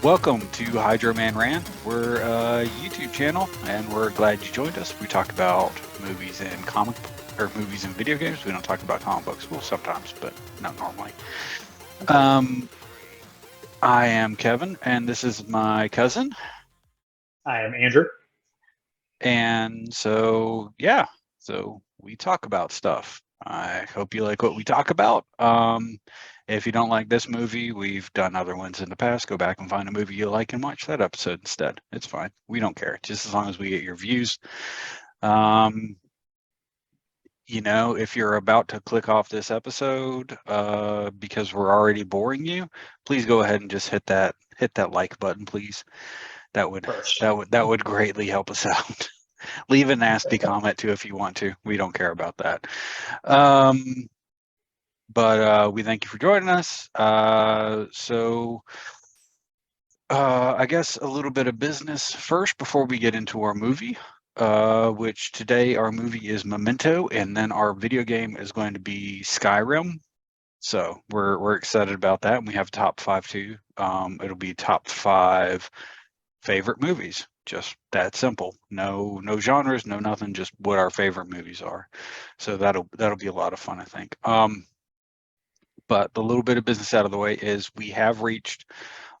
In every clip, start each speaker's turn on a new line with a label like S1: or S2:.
S1: Welcome to Hydro Man Ran. We're a YouTube channel, and we're glad you joined us. We talk about movies and movies and video games. We don't talk about comic books. Well, sometimes, but not normally. I am Kevin, and this is my cousin.
S2: I am Andrew.
S1: And so we talk about stuff. I hope you like what we talk about. If you don't like this movie, we've done other ones in the past. Go back and find a movie you like and watch that episode instead. It's fine. We don't care, just as long as we get your views. If you're about to click off this episode because we're already boring you, please go ahead and just hit that like button, please. That would greatly help us out. Leave a nasty comment too if you want to. We don't care about that. But we thank you for joining us. I guess a little bit of business first before we get into our movie, which today our movie is Memento, and then our video game is going to be Skyrim. So we're excited about that, and we have top 5 too. It'll be top 5 favorite movies. Just that simple. No genres, no nothing. Just what our favorite movies are. So that'll be a lot of fun, I think. But the little bit of business out of the way is we have reached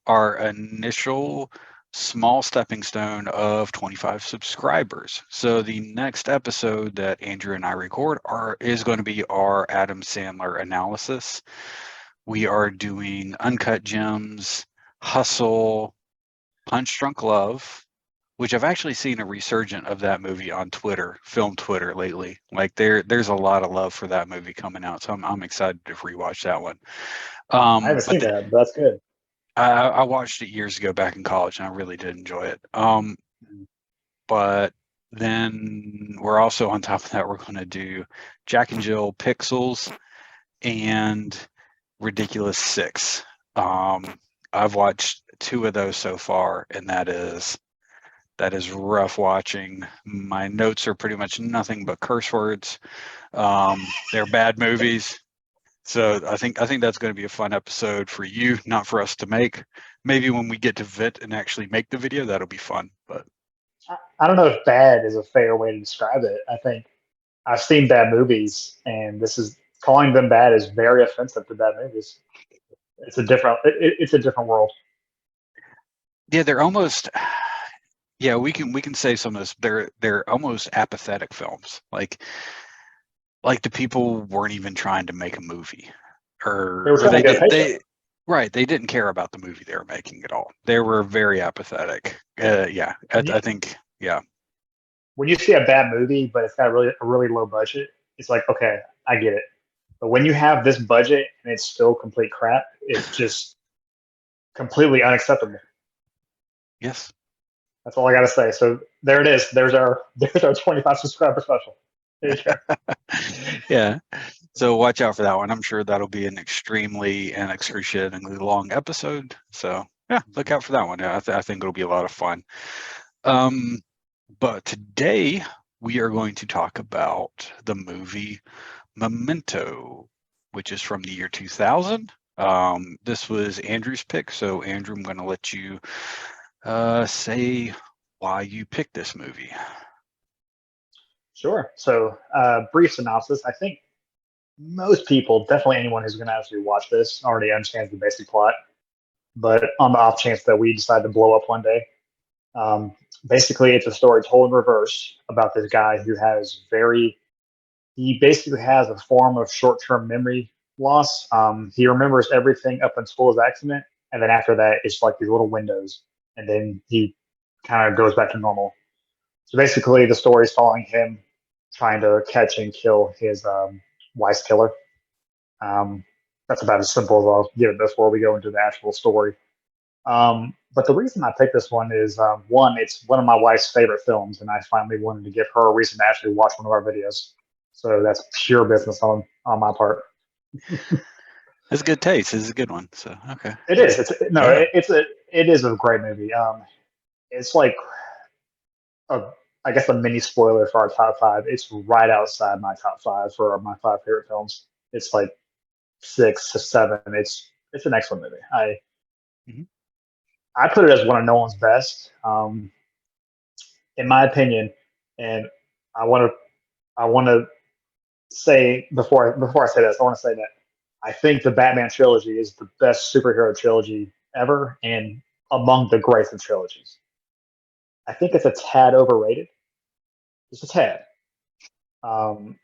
S1: our initial small stepping stone of 25 subscribers. So the next episode that Andrew and I record is going to be our Adam Sandler analysis. We are doing Uncut Gems, Hustle, Punch Drunk Love, which I've actually seen a resurgence of that movie on Twitter, film Twitter lately. Like there's a lot of love for that movie coming out, so I'm excited to rewatch that one.
S2: I haven't seen that, but that's good.
S1: I watched it years ago back in college, and I really did enjoy it. But then we're also on top of that, we're going to do Jack and Jill Pixels and Ridiculous Six. I've watched 2 of those so far, and that is rough watching. My notes are pretty much nothing but curse words. They're bad movies. So I think that's going to be a fun episode for you, not for us to make. Maybe when we get to VIT and actually make the video, that'll be fun. But
S2: I don't know if bad is a fair way to describe it. I think I've seen bad movies, and calling them bad is very offensive to bad movies. It's a different world.
S1: yeah, they're almost. Yeah, we can say some of this. They're almost apathetic films. Like the people weren't even trying to make a movie,
S2: They were trying to get a paycheck.
S1: Right, they didn't care about the movie they were making at all. They were very apathetic. I think, yeah.
S2: When you see a bad movie, but it's got a really low budget, it's like, okay, I get it. But when you have this budget and it's still complete crap, it's just completely unacceptable.
S1: Yes.
S2: That's all I got to say. So there it is. There's our 25 subscriber special. There you go.
S1: Yeah. So watch out for that one. I'm sure that'll be an extremely and excruciatingly long episode. So yeah, look out for that one. I think it'll be a lot of fun. But today we are going to talk about the movie Memento, which is from the year 2000. This was Andrew's pick. So Andrew, I'm going to let you say why you picked this movie.
S2: Sure. So, brief synopsis. I think most people, definitely anyone who's going to actually watch this, already understands the basic plot. But on the off chance that we decide to blow up one day, basically it's a story told in reverse about this guy who he basically has a form of short term memory loss. He remembers everything up until his accident. And then after that, it's like these little windows. And then he kind of goes back to normal. So basically, the story is following him trying to catch and kill his wife's killer. That's about as simple as I'll give it before we go into the actual story. But the reason I picked this one is one, it's one of my wife's favorite films, and I finally wanted to give her a reason to actually watch one of our videos. So that's pure business on my part.
S1: It's good taste. It's a good one. So okay.
S2: It is. It is a great movie. It's like I guess a mini spoiler for our top 5. It's right outside my top 5 for my 5 favorite films. It's like 6 to 7. It's an excellent movie. I put it as one of Nolan's best, in my opinion. And I want to I want to say before I say this, I want to say that I think the Batman trilogy is the best superhero trilogy ever, and among the greats of trilogies. I think it's a tad overrated, just a tad. Um,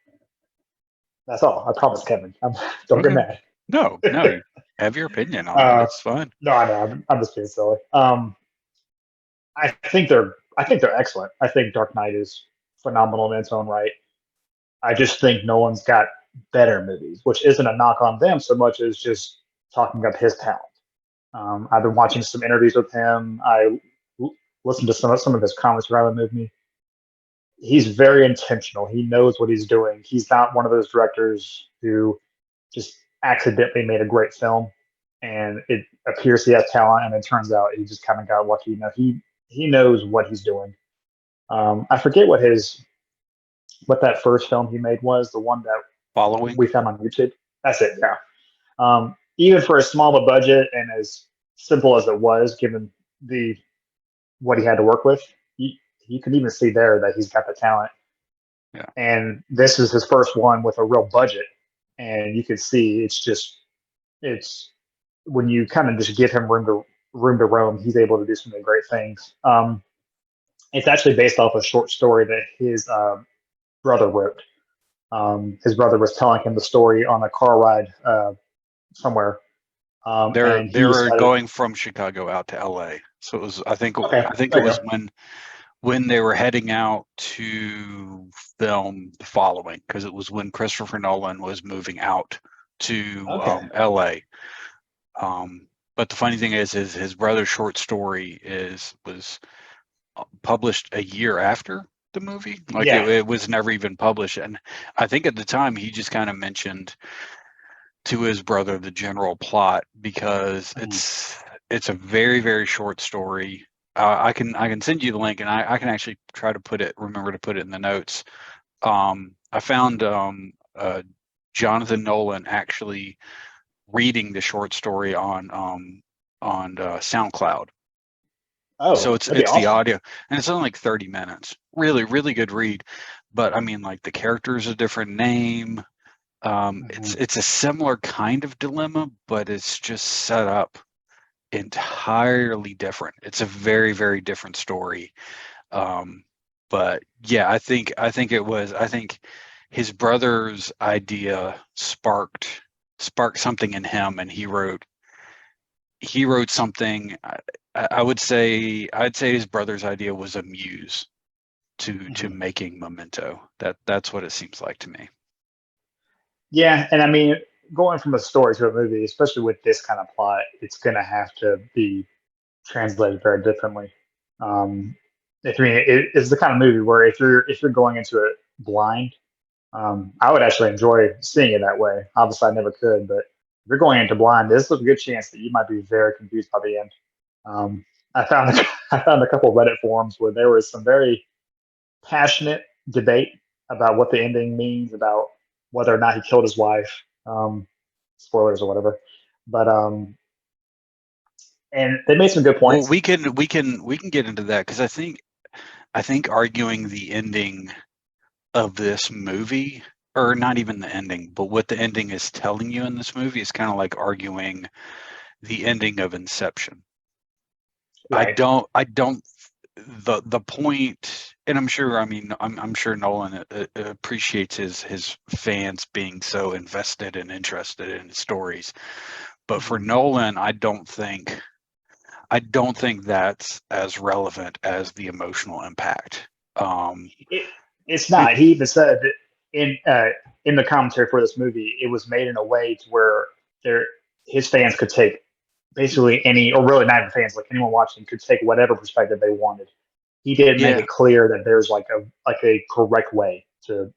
S2: that's all. I promise, Kevin. Don't get
S1: Okay.
S2: mad.
S1: No, have your opinion on it.
S2: uh,
S1: It's fine.
S2: no, I know. I'm just being silly. I think they're excellent. I think Dark Knight is phenomenal in its own right. I just think Nolan's got better movies, which isn't a knock on them so much as just talking up his talent. I've been watching some interviews with him. Listened to some of his comments around the movie. He's very intentional. He knows what he's doing. He's not one of those directors who just accidentally made a great film and it appears he has talent and it turns out he just kind of got lucky. He knows what he's doing. I forget what that first film he made was, the one that
S1: Following.
S2: we found on YouTube. That's it. Yeah. Even for as small of a budget and as simple as it was, given the what he had to work with, you can even see there that he's got the talent.
S1: Yeah.
S2: And this is his first one with a real budget, and you can see it's when you kind of just give him room to roam, he's able to do some great things. It's actually based off a short story that his brother wrote. His brother was telling him the story on a car ride somewhere. And
S1: They
S2: he
S1: were
S2: decided,
S1: going from Chicago out to LA. So it was
S2: okay,
S1: I think it
S2: there you
S1: was
S2: go.
S1: when they were heading out to film The Following, because it was when Christopher Nolan was moving out to
S2: Okay.
S1: LA. But the funny thing is his brother's short story was published a year after the movie. Like
S2: Yeah.
S1: it was never even published. And I think at the time he just kind of mentioned to his brother the general plot because
S2: Mhm.
S1: it's a very, very short story. I can send you the link and I can actually try to remember to put it in the notes. I found Jonathan Nolan actually reading the short story on SoundCloud. So
S2: Oh, that'd be
S1: it's the
S2: awesome.
S1: audio, and it's only like 30 minutes. Really, really good read. But I mean, like the character's a different name.
S2: Mhm.
S1: It's a similar kind of dilemma, but it's just set up entirely different. It's a very, very different story. Um, but yeah, I think his brother's idea sparked something in him, and he wrote something. I would say I'd say his brother's idea was a muse to
S2: Mhm.
S1: making Memento. That's what it seems like to me.
S2: Yeah, and I mean, going from a story to a movie, especially with this kind of plot, it's going to have to be translated very differently. Um, it's the kind of movie where if you're going into it blind, I would actually enjoy seeing it that way. Obviously, I never could, but if you're going into blind, there's a good chance that you might be very confused by the end. Um, I found I found a couple of Reddit forums where there was some very passionate debate about what the ending means, about whether or not he killed his wife. Spoilers or whatever, but and they made some good
S1: Well,
S2: points.
S1: we can get into that because I think arguing the ending of this movie, or not even the ending, but what the ending is telling you in this movie is kind of like arguing the ending of Inception.
S2: Right.
S1: I don't the point, and I'm sure, I mean, I'm sure Nolan appreciates his fans being so invested and interested in his stories, but for
S2: Mhm.
S1: Nolan, I don't think that's as relevant as the emotional impact. Um,
S2: It, it's
S1: it,
S2: not. He even said that in the commentary for this movie, it was made in a way to where there his fans could take basically any, or really not even fans, like anyone watching could take whatever perspective they wanted. He did make
S1: yeah,
S2: it clear that there's like a correct way to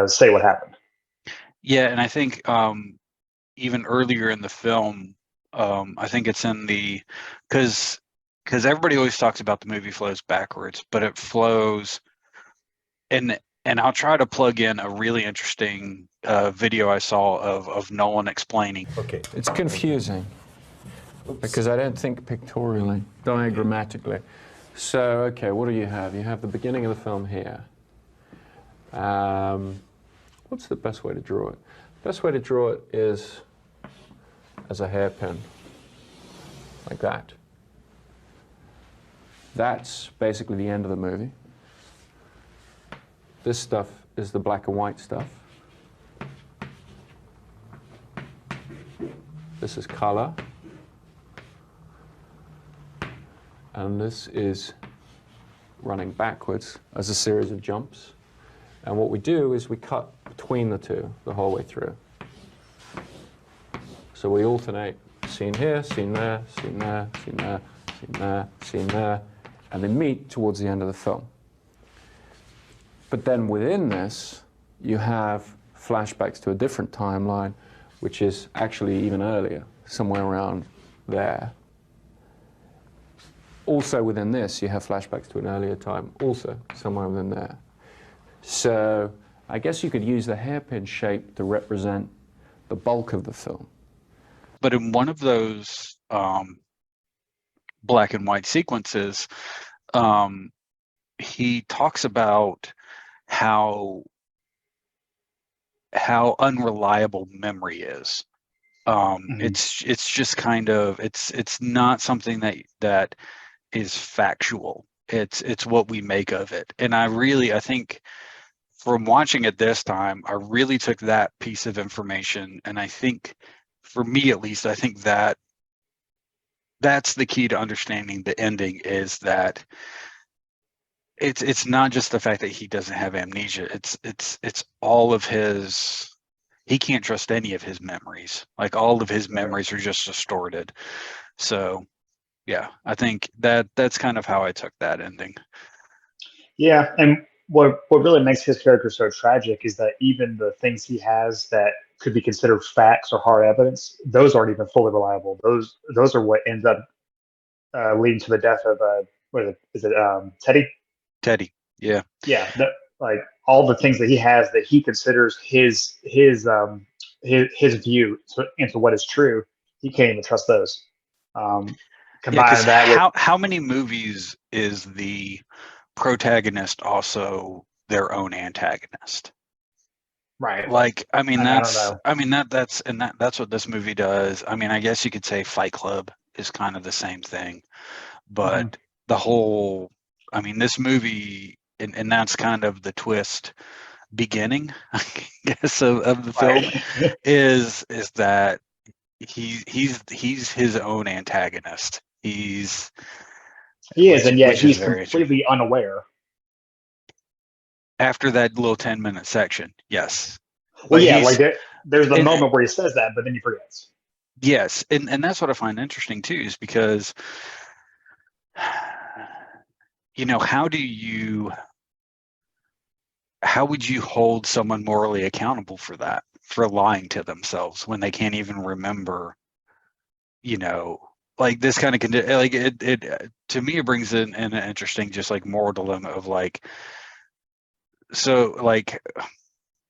S2: say what happened.
S1: yeah, and I think even earlier in the film, I think it's in the because because everybody always talks about the movie flows backwards, but it flows and I'll try to plug in a really interesting video I saw of Nolan explaining.
S3: Okay, it's confusing. because I don't think pictorially, diagrammatically. So, okay, what do you have? You have the beginning of the film here. What's the best way to draw it? The best way to draw it is as a hairpin, like that. That's basically the end of the movie. This stuff is the black and white stuff. This is color. And this is running backwards as a series of jumps. And what we do is we cut between the two the whole way through. So we alternate scene here, scene there, scene there, scene there, scene there, scene there, and they meet towards the end of the film. But then within this, you have flashbacks to a different timeline, which is actually even earlier, somewhere around there. Also within this, you have flashbacks to an earlier time, also somewhere within there. So I guess you could use the hairpin shape to represent the bulk of the film.
S1: But in one of those black and white sequences, he talks about how unreliable memory is. It's just kind of it's not something that is factual. It's what we make of it. And I think from watching it this time, I really took that piece of information, and I think, for me at least, I think that that's the key to understanding the ending, is that it's not just the fact that he doesn't have amnesia. It's all of his. He can't trust any of his memories. Like, all of his memories are just distorted. So, yeah, I think that's kind of how I took that ending.
S2: Yeah, and what really makes his character so tragic is that even the things he has that could be considered facts or hard evidence, those aren't even fully reliable. Those are what ends up leading to the death of what is it Teddy?
S1: Teddy, yeah.
S2: Yeah, like all the things that he has that he considers his view into what is true, he can't even trust those.
S1: Because
S2: Combine that with
S1: how many movies is the protagonist also their own antagonist?
S2: right.
S1: Like, I mean,
S2: I don't know.
S1: that's what this movie does. I mean, I guess you could say Fight Club is kind of the same thing, but the whole, I mean, this movie, and that's kind of the twist beginning, I guess, of the film,
S2: Right.
S1: is that he's his own antagonist.
S2: He is, and yet
S1: Which is
S2: he's
S1: very interesting.
S2: completely unaware.
S1: After that little 10-minute section, yes.
S2: Well, yeah, like there's the moment where he says that, but then he forgets.
S1: Yes, and that's what I find interesting too, is because, you know, how would you hold someone morally accountable for that, for lying to themselves when they can't even remember, you know, like this kind of like it to me, it brings in an interesting, just like, moral dilemma of like, so like,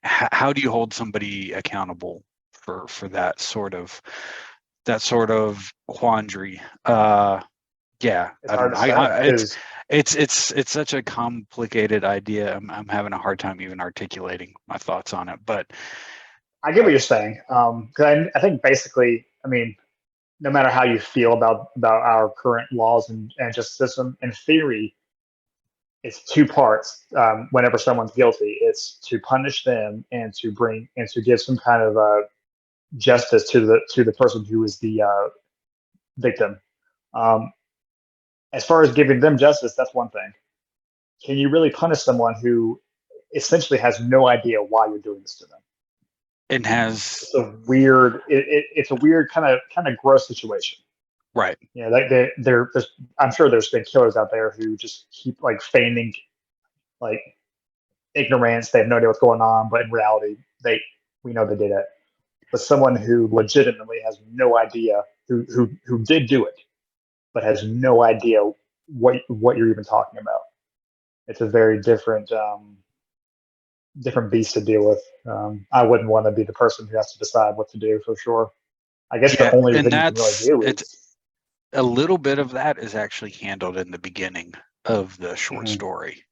S1: how do you hold somebody accountable for that sort of quandary? Yeah,
S2: It's
S1: I don't
S2: hard
S1: know.
S2: to say because
S1: It's such a complicated idea. I'm having a hard time even articulating my thoughts on it. But
S2: I get what you're saying. Because I think basically, I mean, no matter how you feel about our current laws and justice system, in theory, it's two parts. Whenever someone's guilty, it's to punish them and to give some kind of justice to the person who is the victim. Um, as far as giving them justice, that's one thing. Can you really punish someone who essentially has no idea why you're doing this to them?
S1: it has
S2: It's a weird. It's a weird kind of gross situation.
S1: right.
S2: Yeah, like I'm sure there's been killers out there who just keep like feigning like ignorance. They have no idea what's going on, but in reality, we know they did it. But someone who legitimately has no idea who did do it, but has no idea what you're even talking about. It's a very different beast to deal with. I wouldn't want to be the person who has to decide what to do, for sure. I guess the
S1: Yeah,
S2: only
S1: and
S2: thing you can really do
S1: it's
S2: is.
S1: a little bit of that is actually handled in the beginning of the short
S2: Mhm.
S1: story,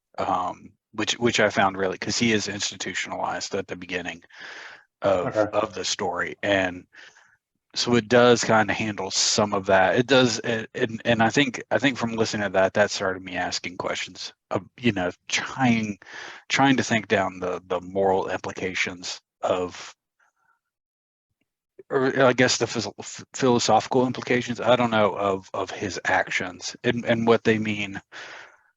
S1: which I found really, because he is institutionalized at the beginning
S2: Okay.
S1: of the story, and so it does kind of handle some of that. It does, and I think from listening to that, that started me asking questions of, trying to think down the moral implications of, or I guess the philosophical implications, I don't know, of his actions and what they mean.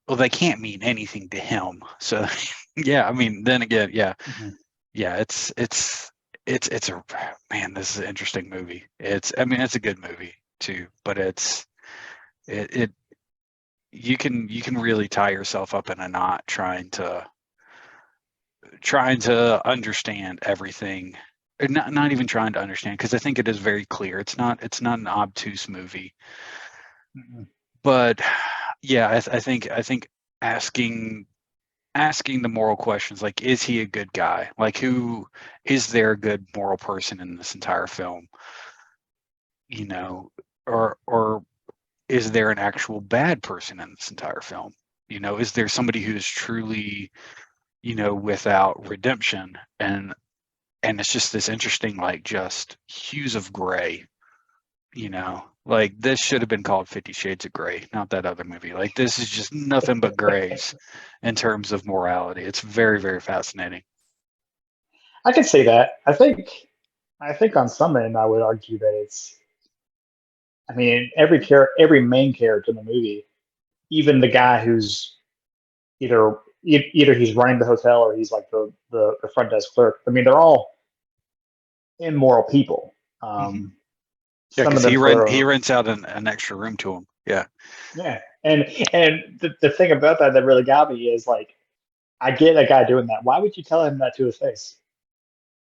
S1: Well, they can't mean anything to him. So yeah, I mean, then again, yeah,
S2: Mhm.
S1: yeah, it's a, man, this is an interesting movie. I mean, it's a good movie too, but it you can really tie yourself up in a knot trying to understand everything. Or not even trying to understand, because I think it is very clear. It's not an obtuse movie,
S2: Mhm.
S1: but yeah, I think asking the moral questions, like, is he a good guy? Like, who is there a good moral person in this entire film? You know, or is there an actual bad person in this entire film? Is there somebody who is truly, without redemption? And it's just this interesting, like, just hues of gray. Like, this should have been called 50 Shades of Gray, not that other movie. Like, this is just nothing but grays in terms of morality. It's very, very fascinating.
S2: I can say that. I think on some end, I would argue that it's. I mean, every main character in the movie, even the guy who's either he's running the hotel or he's like the front desk clerk. I mean, they're all immoral people.
S1: Hmm.
S2: Um,
S1: Yeah,
S2: some of
S1: because
S2: them
S1: he
S2: for
S1: rents out an extra room to him. Yeah,
S2: yeah, and the thing about that really got me is like I get a guy doing that. Why would you tell him that to his face?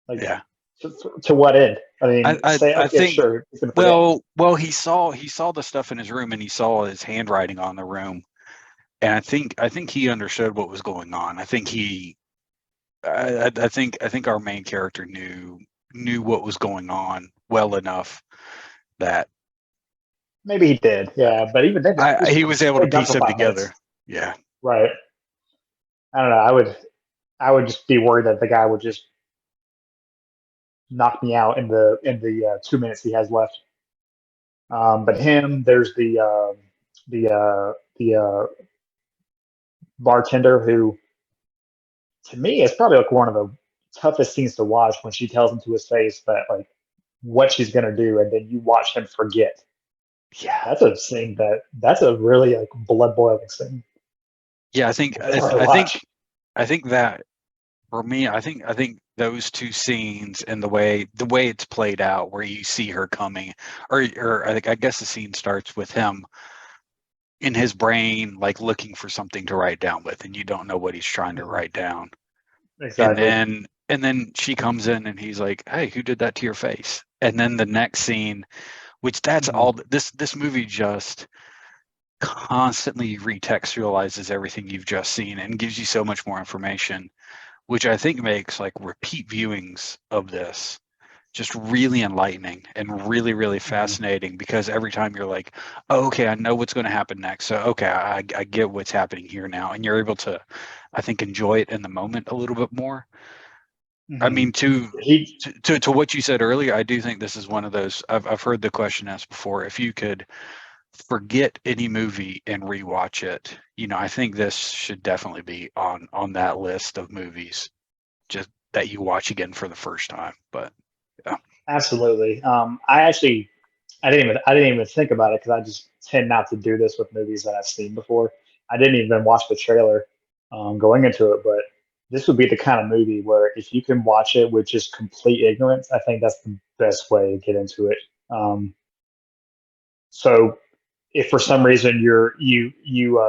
S2: Like
S1: yeah.
S2: to what end? I
S1: I
S2: mean,
S1: I,
S2: say
S1: I
S2: okay,
S1: think.
S2: sure, he's gonna forget.
S1: Well, he saw the stuff in his room, and he saw his handwriting on the room, and I think he understood what was going on. I think our main character knew what was going on well enough that
S2: Maybe he did, yeah, but even then,
S1: he was able to
S2: they done
S1: piece
S2: for
S1: them
S2: 5 minutes,
S1: together. Yeah.
S2: right? I don't know. I would just be worried that the guy would just knock me out in the 2 minutes he has left. But him, there's the bartender who, to me, is probably like one of the toughest scenes to watch when she tells him to his face that like what she's gonna do, and then you watch him forget.
S1: Yeah.
S2: That's a scene that's a really like blood boiling scene.
S1: Yeah, I think
S2: That's
S1: I, th-
S2: hard to
S1: I think
S2: watch.
S1: I think that for me, I think those two scenes and the way it's played out, where you see her coming, or I guess the scene starts with him in his brain, like, looking for something to write down with, and you don't know what he's trying to
S2: Mhm.
S1: write down. And
S2: Exactly.
S1: then she comes in, and he's like, "Hey, who did that to your face?" And then the next scene, which that's
S2: Mhm.
S1: all this movie just constantly retextualizes everything you've just seen and gives you so much more information, which I think makes, like, repeat viewings of this just really enlightening and really, really
S2: Mhm.
S1: fascinating, because every time you're like, oh, okay, I know what's going to happen next. So, okay, I get what's happening here now. And you're able to, I think, enjoy it in the moment a little bit more. I
S2: Mhm.
S1: mean, to
S2: He
S1: to what you said earlier, I do think this is one of those. I've heard the question asked before. If you could forget any movie and rewatch it, I think this should definitely be on that list of movies just that you watch again for the first time. But yeah.
S2: Absolutely. I didn't even think about it because I just tend not to do this with movies that I've seen before. I didn't even watch the trailer going into it, but this would be the kind of movie where if you can watch it with just complete ignorance, I think that's the best way to get into it. So if for some reason you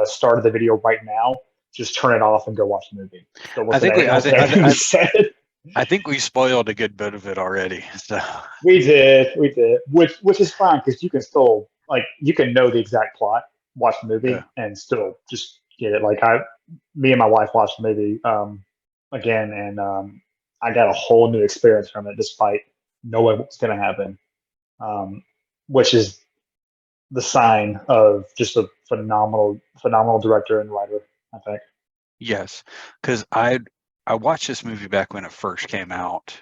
S2: started the video right now, just turn it off and go watch the movie. Don't
S1: I
S2: listen
S1: think
S2: to
S1: we, I think, I,
S2: anything we
S1: I,
S2: said.
S1: I think we spoiled a good bit of it already. So
S2: We did, which is fine because you can still like you can know the exact plot, watch the
S1: yeah,
S2: movie, and still just get it. Like me and my wife watched the movie again, and I got a whole new experience from it, despite knowing what's going to happen. Um, which is the sign of just a phenomenal director and writer, I think.
S1: Yes, because I watched this movie back when it first came out.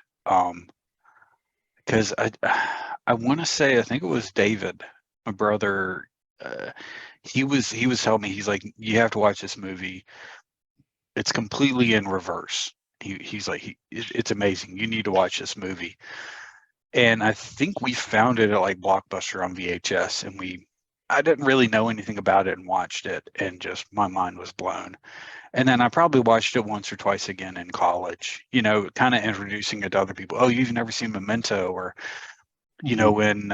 S1: Because I want to say I think it was David, my brother. Uh, he was telling me, he's like, you have to watch this movie. It's completely in reverse. He's like, it's amazing. You need to watch this movie. And I think we found it at like Blockbuster on VHS, and I didn't really know anything about it and watched it, and just my mind was blown. And then I probably watched it once or twice again in college, kind of introducing it to other people. Oh, you've never seen Memento, or when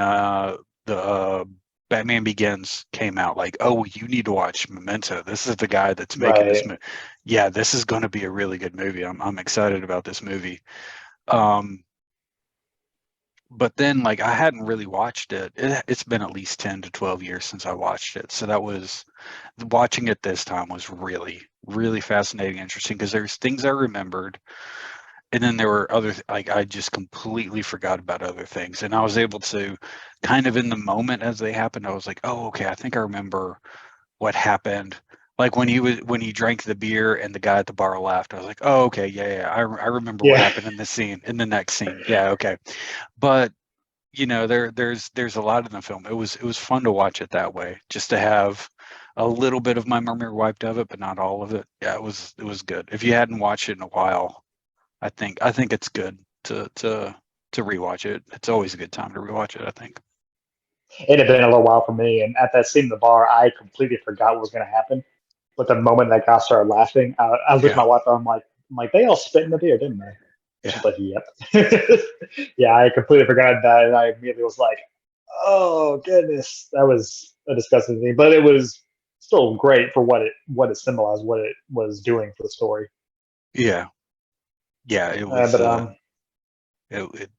S1: the Batman Begins came out, like, oh, you need to watch Memento. This is the guy that's making this
S2: Right.
S1: movie. Yeah, this is going to be a really good movie. I'm excited about this movie. Um, but then, like, I hadn't really watched it. It's been at least 10 to 12 years since I watched it. So watching it this time was really, really fascinating, interesting, because there's things I remembered. And then there were other, like, I just completely forgot about other things. And I was able to kind of in the moment as they happened, I was like, oh, okay, I think I remember what happened. Like when he drank the beer and the guy at the bar laughed, I was like, oh, okay, yeah, I remember what
S2: Yeah.
S1: happened in the next scene. Yeah, okay. But there's a lot in the film. It was fun to watch it that way, just to have a little bit of my memory wiped of it, but not all of it. Yeah, it was good. If you hadn't watched it in a while, I think it's good to rewatch it. It's always a good time to rewatch it, I think.
S2: It had been a little while for me, and at that scene in the bar, I completely forgot what was going to happen. But the moment that guy started laughing, I looked at
S1: Yeah,
S2: my wife. I'm like, they all spit in the beer, didn't they? And she's
S1: yeah,
S2: like, yep. Yeah, I completely forgot that, and I immediately was like, oh goodness, that was a disgusting thing. But it was still great for what it symbolized, what it was doing for the story.
S1: yeah, yeah. It
S2: Uh,
S1: was.
S2: but um,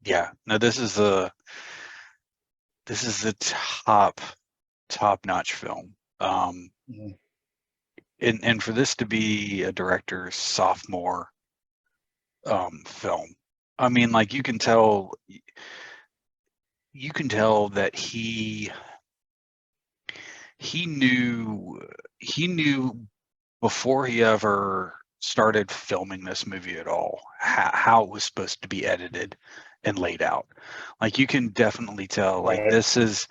S1: Yeah. No, this is the top notch film.
S2: mhm.
S1: And for this to be a director's sophomore film, I mean, like, you can tell that he knew before he ever started filming this movie at all how it was supposed to be edited and laid out. Like, you can definitely tell, like,
S2: Right.
S1: this is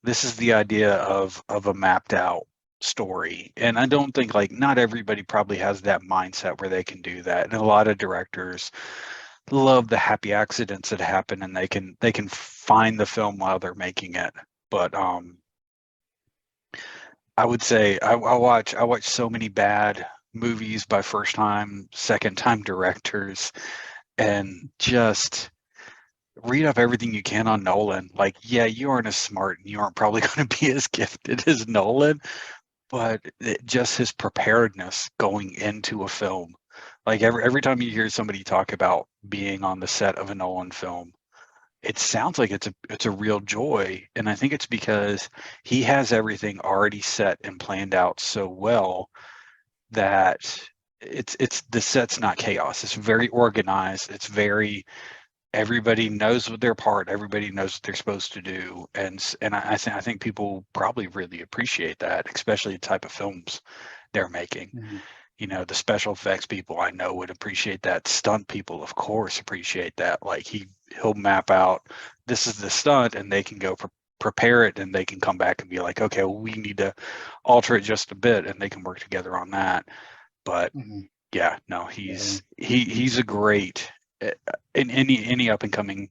S1: the idea of a mapped out story. And I don't think, like, not everybody probably has that mindset where they can do that. And a lot of directors love the happy accidents that happen, and they can find the film while they're making it. But I would say I watch so many bad movies by first time, second time directors, and just read up everything you can on Nolan. Like, yeah, you aren't as smart and you aren't probably going to be as gifted as Nolan, but just his preparedness going into a film. Like, every time you hear somebody talk about being on the set of a Nolan film, it sounds like it's a real joy. And I think it's because he has everything already set and planned out so well that it's the set's not chaos. It's very organized. It's very, everybody knows what their part. Everybody knows what they're supposed to do, and I think people probably really appreciate that, especially the type of films they're making.
S2: Mhm.
S1: The special effects people I know would appreciate that. Stunt people, of course, appreciate that. Like, he'll map out, this is the stunt, and they can go prepare it, and they can come back and be like, okay, well, we need to alter it just a bit, and they can work together on that. But
S2: Mhm.
S1: yeah, no,
S2: Yeah.
S1: he's a great, in any up and coming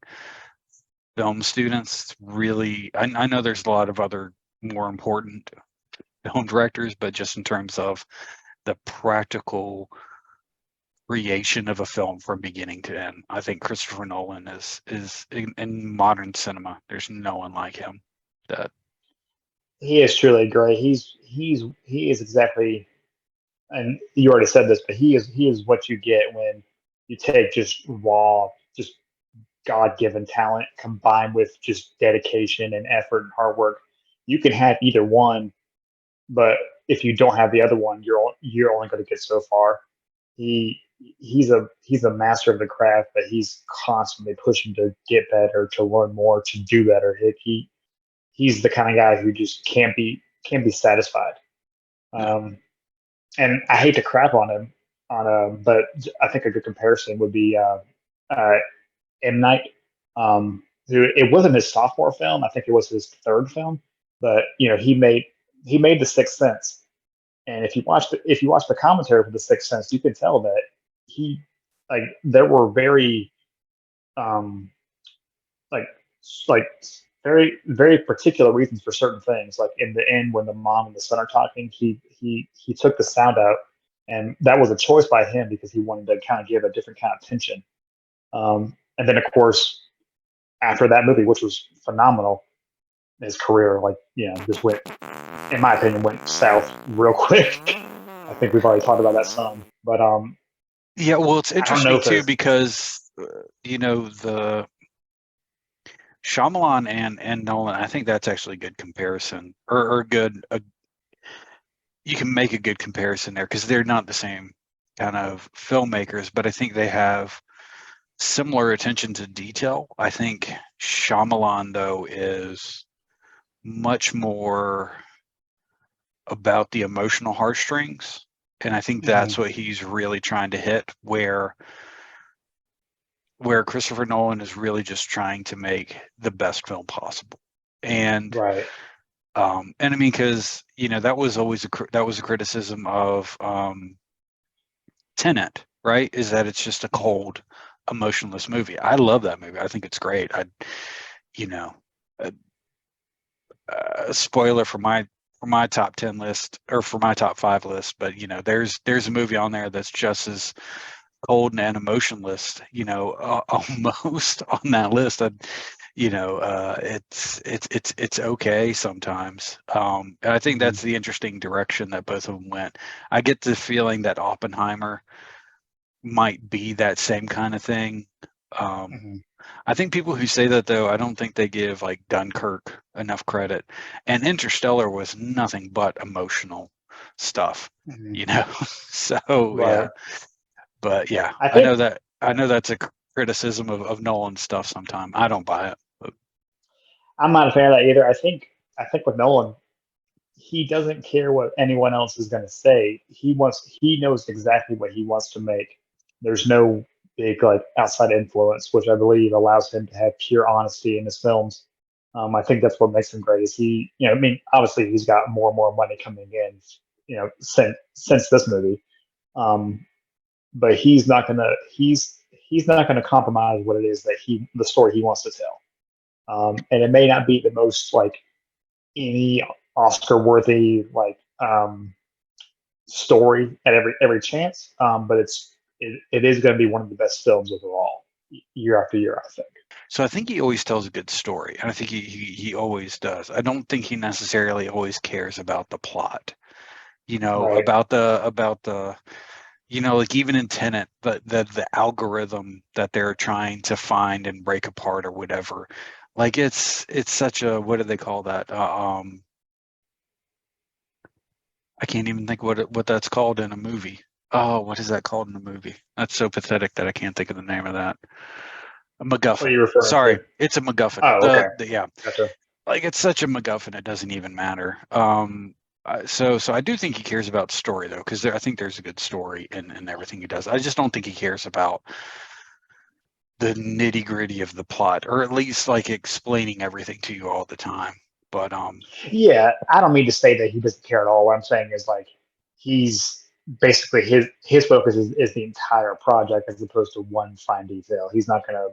S1: film students. Really, I know there's a lot of other more important film directors, but just in terms of the practical creation of a film from beginning to end, I think Christopher Nolan is in modern cinema. There's no one like him. That
S2: He is truly great. He is exactly, and you already said this, but he is what you get when you take just raw, just God given talent combined with just dedication and effort and hard work. You can have either one, but if you don't have the other one, you're only going to get so far. He he's a master of the craft, but he's constantly pushing to get better, to learn more, to do better. He he's the kind of guy who just can't be satisfied.
S1: Yeah.
S2: And I hate to crap on him but I think a good comparison would be uh, M Night. It wasn't his sophomore film. I think it was his third film, but he made The Sixth Sense. And if you watch the commentary for The Sixth Sense, you could tell that he like there were very um, like like very very particular reasons for certain things. Like in the end, when the mom and the son are talking, he took the sound out, and that was a choice by him because he wanted to kind of give a different kind of tension. And then of course after that movie, which was phenomenal, his career just went, in my opinion, went south real quick. I think we've already talked about that some, but
S1: Yeah, well, it's
S2: I don't know
S1: interesting
S2: if
S1: too
S2: there's.
S1: because the Shyamalan and Nolan. I think that's actually a good comparison, or good. You can make a good comparison there because they're not the same kind of filmmakers, but I think they have similar attention to detail. I think Shyamalan though is much more about the emotional heartstrings, and I think that's
S2: Mhm.
S1: what he's really trying to hit. Where Christopher Nolan is really just trying to make the best film possible. And
S2: Right.
S1: and I mean, because that was always that was a criticism of Tenet, right? Is that it's just a cold, emotionless movie. I love that movie. I think it's great. You know, a, a spoiler for my top 10 list or for my top 5 list, but there's a movie on there that's just as cold and emotionless, almost on that list. It's okay sometimes. And I think
S2: Mhm.
S1: that's the interesting direction that both of them went. I get the feeling that Oppenheimer might be that same kind of thing. Um,
S2: Mhm.
S1: I think people who say that though, I don't think they give like Dunkirk enough credit. And Interstellar was nothing but emotional stuff,
S2: Mhm.
S1: you know. So yeah,
S2: Right.
S1: but yeah,
S2: I
S1: I know
S2: think
S1: that that's a criticism of Nolan stuff. Sometime I don't buy it. But
S2: I'm not a fan of that either. I think with Nolan, he doesn't care what anyone else is going to say. He knows exactly what he wants to make. There's no big like outside influence, which I believe allows him to have pure honesty in his films. I think that's what makes him great. Is I mean, obviously he's got more and more money coming in, since this movie. Um, but he's not gonna compromise what it is that the story he wants to tell. And it may not be the most like any Oscar worthy story at every chance. But it is going to be one of the best films overall, year after year, I think.
S1: so I think he always tells a good story, and I think he always does. I don't think he necessarily always cares about the plot.
S2: Right.
S1: About the like even in Tenet, the algorithm that they're trying to find and break apart or whatever, like it's such a, what do they call that? I can't even think what that's called in a movie. Oh, what is that called in a movie? That's so pathetic that I can't think of the name of that. A
S2: What are
S1: MacGuffin.
S2: you referring
S1: Sorry,
S2: to?
S1: it's a MacGuffin.
S2: Oh, okay.
S1: The yeah,
S2: Gotcha.
S1: like it's such a MacGuffin, it doesn't even matter. So I do think he cares about story though, because I think there's a good story in everything he does. I just don't think he cares about the nitty gritty of the plot, or at least like explaining everything to you all the time. But
S2: Yeah, I don't mean to say that he doesn't care at all. What I'm saying is like he's basically his focus is the entire project as opposed to one fine detail. He's not gonna.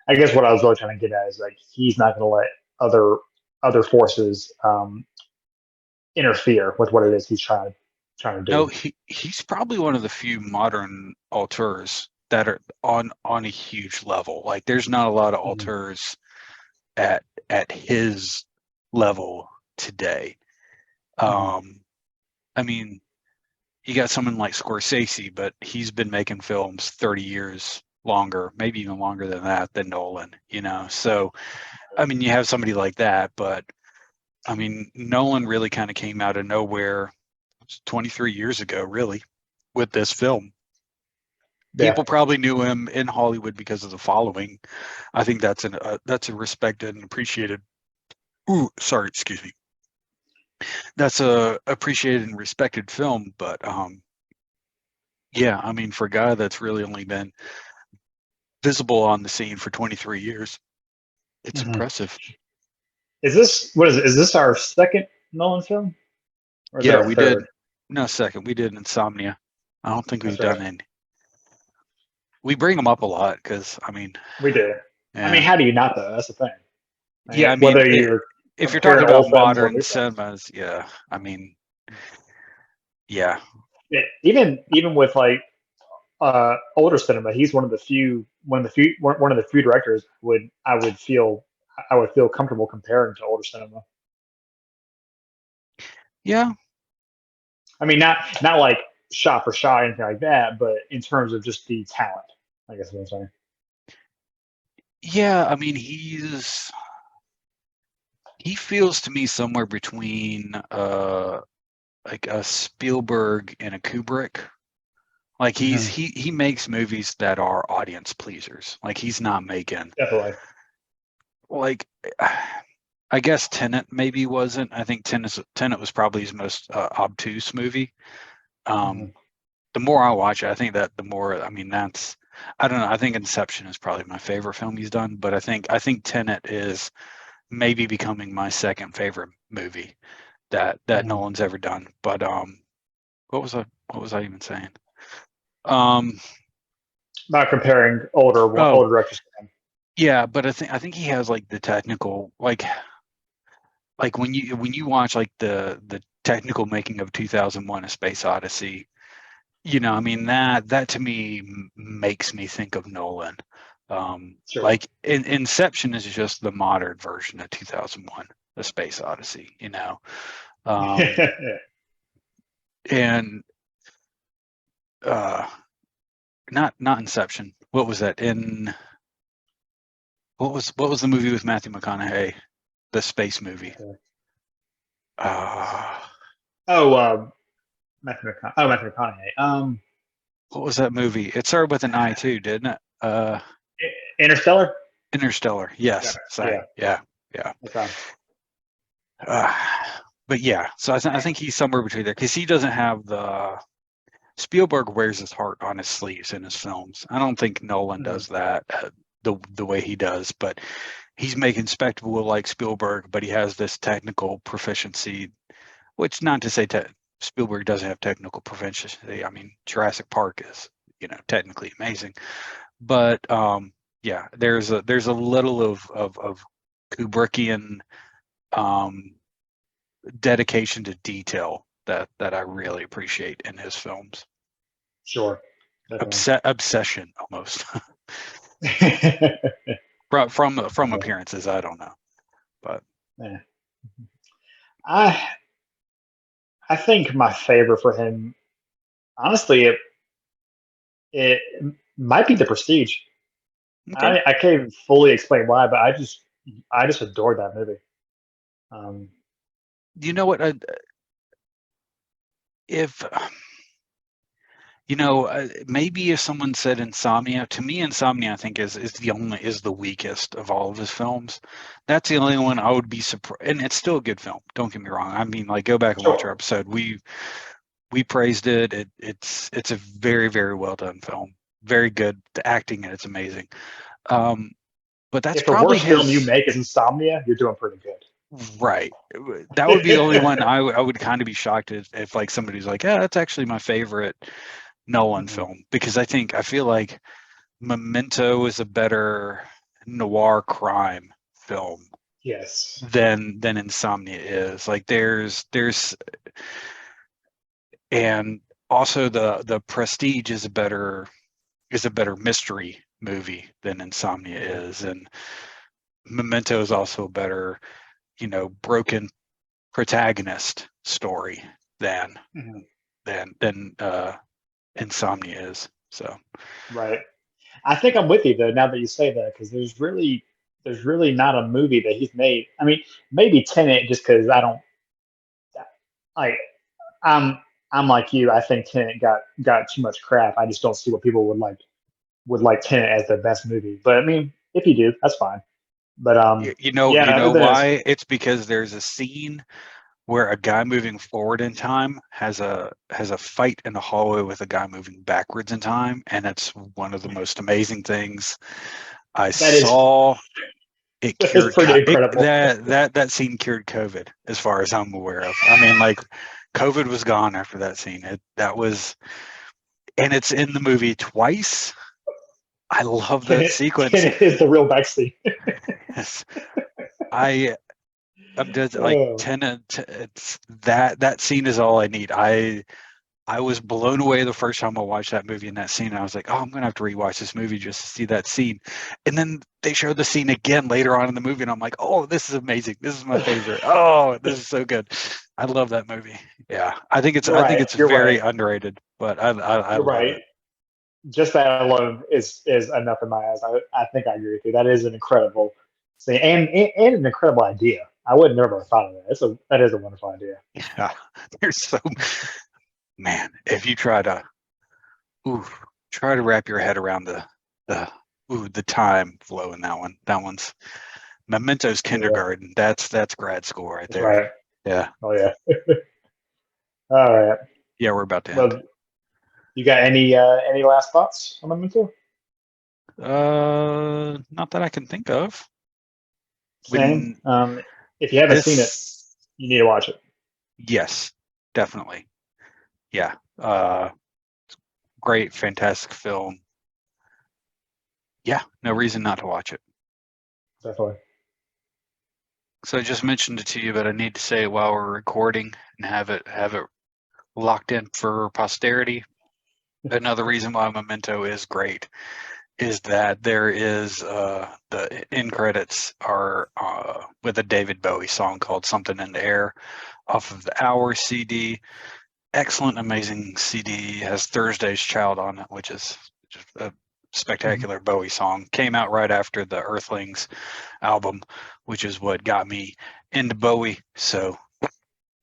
S2: I guess what I was really trying to get at is like he's not gonna let other forces interfere with what it is he's trying to
S1: no,
S2: do.
S1: he's probably one of the few modern auteurs that are on a huge level. Like there's not a lot of
S2: Mhm.
S1: auteurs at his level today.
S2: Mhm.
S1: I mean, you got someone like Scorsese, but he's been making films 30 years longer, maybe even longer than that, than Nolan. So, I mean, you have somebody like that, but I mean, Nolan really kind of came out of nowhere 23 years ago, really, with this film.
S2: Yeah.
S1: People probably knew him in Hollywood because of the following. I think that's a respected and appreciated Ooh, sorry, excuse me. That's a appreciated and respected film, but yeah, I mean, for a guy that's really only been visible on the scene for 23 years, it's
S2: Mhm.
S1: impressive.
S2: Is this what is it? Is this our second Nolan film, or is it
S1: Yeah,
S2: our
S1: we did.
S2: third?
S1: No, second, we did Insomnia. I don't think we've
S2: That's right.
S1: done any. We bring them up a lot because, I mean,
S2: We do. I mean,
S1: yeah,
S2: how do you not though? That's the thing. I
S1: yeah.
S2: mean,
S1: I mean,
S2: whether you're
S1: if you're
S2: comparing
S1: talking about
S2: old films or
S1: modern
S2: new films,
S1: cinemas, yeah, I mean, yeah,
S2: even with like older cinema, he's one of the few directors I would feel comfortable comparing to older cinema.
S1: yeah,
S2: I mean, not like shot for shot or anything like that, but in terms of just the talent, I guess is what I'm saying.
S1: yeah. I mean, he feels to me somewhere between like a Spielberg and a Kubrick. Like
S2: Hmm.
S1: he makes movies that are audience pleasers. Like he's not making
S2: Definitely.
S1: like I guess Tenet maybe wasn't. I think Tenet was probably his most obtuse movie.
S2: Hmm.
S1: Um, the more I watch it, I think that the more, I mean, that's, I don't know. I think Inception is probably my favorite film he's done, but I think Tenet is maybe becoming my second favorite movie that
S2: Hmm.
S1: Nolan's ever done. But what was I even saying? Um,
S2: Not comparing
S1: oh
S2: older directors to him.
S1: yeah, but I think he has like the technical like when you watch like the technical making of 2001: A Space Odyssey, I mean that to me makes me think of Nolan.
S2: Sure.
S1: Like Inception is just the modern version of 2001: A Space Odyssey, um, and uh, not Inception. What was that? What was the movie with Matthew McConaughey? The space movie. Uh,
S2: Oh, Matthew McConaughey.
S1: what was that movie? It started with an I too, didn't it?
S2: Interstellar.
S1: Interstellar.
S2: Yeah.
S1: Yes. Sorry.
S2: Yeah.
S1: Yeah. Yeah.
S2: Okay.
S1: Uh, but yeah, so I think he's somewhere between there because he doesn't have the Spielberg wears his heart on his sleeves in his films. I don't think Nolan
S2: Mhm.
S1: does that the way he does, but he's making spectacle like Spielberg, but he has this technical proficiency, which not to say Spielberg doesn't have technical proficiency. I mean, Jurassic Park is, technically amazing, but yeah, there's a little of Kubrickian um, dedication to detail that I really appreciate in his films.
S2: Sure. Definitely.
S1: Obsession almost from
S2: Definitely.
S1: appearances. I don't know, but
S2: Yeah. I I think my favorite for him, honestly, it might be The Prestige.
S1: okay.
S2: I can't even fully explain why, but I just adored that movie. Um,
S1: You know what? If maybe if someone said Insomnia, to me, Insomnia I think is the weakest of all of his films. That's the only one I would be surprised, and it's still a good film. Don't get me wrong. I mean, like go back and watch our
S2: sure.
S1: episode. We praised it. It's a very very well done film. Very good. The acting in it's amazing. Um, but that's
S2: If the
S1: probably
S2: worst film you
S1: his
S2: make is Insomnia, you're doing pretty
S1: right. That would be the only
S2: good.
S1: one I would kind of be shocked if like somebody's like, yeah, that's actually my favorite Nolan
S2: Mhm.
S1: film because I feel like Memento is a better noir crime film
S2: Yes.
S1: than Insomnia is. Like there's and also the Prestige is a better mystery movie than Insomnia
S2: Mhm.
S1: is, and Memento is also a better broken protagonist story than
S2: Mhm.
S1: than Insomnia is. So
S2: Right. I think I'm with you though. Now that you say that, because there's really not a movie that he's made. I mean, maybe Tenet, just because I don't like. I'm I'm like you. I think Tenet got too much crap. I just don't see what people would like Tenet as the best movie. But I mean, if you do, that's fine. But
S1: You know,
S2: yeah,
S1: you know
S2: other than
S1: why? It's because there's a scene where a guy moving forward in time has a fight in the hallway with a guy moving backwards in time, and it's one of the most amazing things I
S2: that is
S1: saw. It
S2: that is
S1: cured
S2: pretty incredible.
S1: that scene cured COVID, as far as I'm aware of. I mean, like, COVID was gone after that scene. That was, and it's in the movie twice. I love that sequence.
S2: Tenet is the real backseat.
S1: Yes. I'm just like
S2: Oh,
S1: Tenet. It's that scene is all I need. I was blown away the first time I watched that movie, and that scene. I was like, oh, I'm gonna have to rewatch this movie just to see that scene. And then they showed the scene again later on in the movie, and I'm like, oh, this is amazing. This is my favorite. Oh, this is so good. I love that movie. Yeah, I think
S2: you're right.
S1: it's
S2: You're
S1: very
S2: right.
S1: underrated, but I
S2: You're
S1: love
S2: right.
S1: it.
S2: Just that alone is enough in my eyes. I think I agree with you. That is an incredible scene and an incredible idea. I would never have thought of that. That is a wonderful idea.
S1: Yeah, there's so, man. If you ooh, try to wrap your head around the time flow in that one. That one's Memento's
S2: Yeah,
S1: kindergarten. That's grad school right
S2: that's
S1: there.
S2: right.
S1: Yeah.
S2: Oh yeah. All right.
S1: Yeah, we're about to end.
S2: Well, you got any last thoughts on Memento?
S1: Not that I can think of.
S2: Same.
S1: When
S2: If you haven't seen it,
S1: this,
S2: you need to watch it.
S1: yes, definitely. Yeah. Great, fantastic film. Yeah, no reason not to watch it.
S2: Definitely.
S1: So I just mentioned it to you, but I need to say it while we're recording and have it locked in for posterity. Another reason why Memento is great is that there is the end credits are with a David Bowie song called "Something in the Air" off of the Hour CD. Excellent, amazing CD. Has Thursday's Child on it, which is just a spectacular Bowie song. Came out right after the Earthlings album, which is what got me into Bowie. So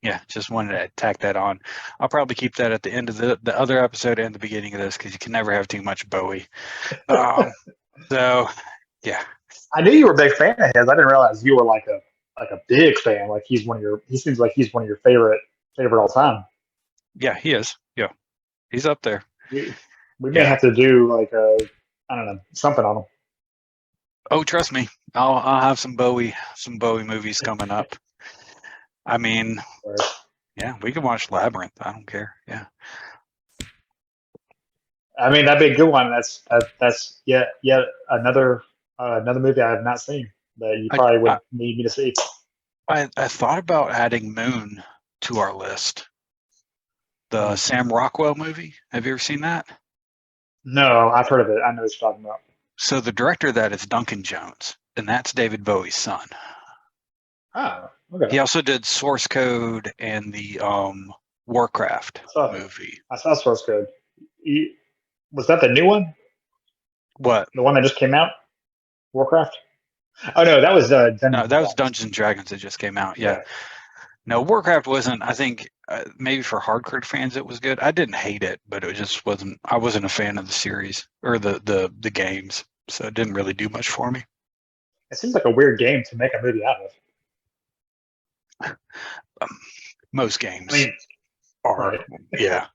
S1: yeah, just wanted to tack that on. I'll probably keep that at the end of the other episode and the beginning of this because you can never have too much Bowie. So yeah,
S2: I knew you were a big fan of his. I didn't realize you were like a big fan. Like he seems like he's one of your favorite all time.
S1: yeah, he is. Yeah, he's up there.
S2: We may
S1: Yeah.
S2: have to do like I don't know, something on him.
S1: Oh, trust me, I'll have some Bowie movies coming up. I mean,
S2: Or,
S1: yeah, we can watch Labyrinth. I don't care. Yeah.
S2: I mean, that'd be a good one. That's yet another movie I have not seen that you
S1: I,
S2: probably
S1: I
S2: would need me to see.
S1: I thought about adding Moon to our list. The
S2: Hmm.
S1: Sam Rockwell movie. Have you ever seen that?
S2: No, I've heard of it. I know what you're talking about.
S1: So the director of that is Duncan Jones, and that's David Bowie's son.
S2: Ah, okay.
S1: He also did Source Code and the Warcraft
S2: I saw
S1: movie.
S2: I saw Source Code. Was that the new one?
S1: What?
S2: The one that just came out? Warcraft? Oh no, that was
S1: No,
S2: Dungeons and
S1: that was
S2: Dragons.
S1: Dungeons and Dragons that just came out. Yeah.
S2: Yeah.
S1: No, Warcraft wasn't. I think maybe for hardcore fans it was good. I didn't hate it, but it just wasn't. I wasn't a fan of the series or the games, so it didn't really do much for me.
S2: It seems like a weird game to make a movie out of.
S1: Most
S2: I
S1: games
S2: mean,
S1: are,
S2: right.
S1: yeah.